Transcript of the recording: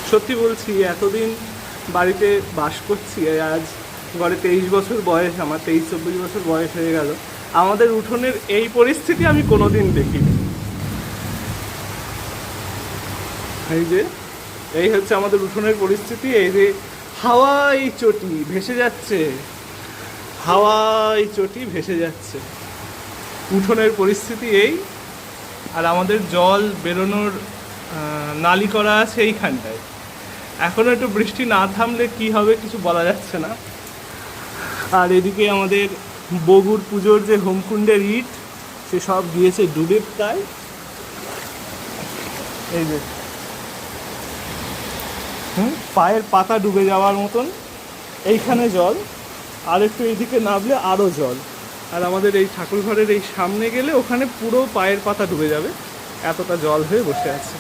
সত্যি বলছি, এতদিন বাড়িতে বাস করছি, আজ গড়ে 23 বছর বয়স, আমার 23-24 বছর বয়স হয়ে গেল, আমাদের উঠোনের এই পরিস্থিতি আমি কোনোদিন দেখিনি। এই হচ্ছে আমাদের উঠোনের পরিস্থিতি। এই যে হাওয়াই চটি ভেসে যাচ্ছে, হাওয়াই চটি ভেসে যাচ্ছে, উঠোনের পরিস্থিতি এই। আর আমাদের জল বেরোনোর নালি করা আছে এইখানটায়। এখনও একটু বৃষ্টি না থামলে কি হবে কিছু বলা যাচ্ছে না। আর এদিকে আমাদের বগুর পুজোর যে হোমকুণ্ডের ইট, সে সব গিয়েছে ডুবে প্রায়। এই যে পায়ের পাতা ডুবে যাওয়ার মতন এইখানে জল, আর একটু এইদিকে নামলে আরও জল। আর আমাদের এই ঠাকুর ঘরের এই সামনে গেলে ওখানে পুরো পায়ের পাতা ডুবে যাবে, এতটা জল হয়ে বসে আছে।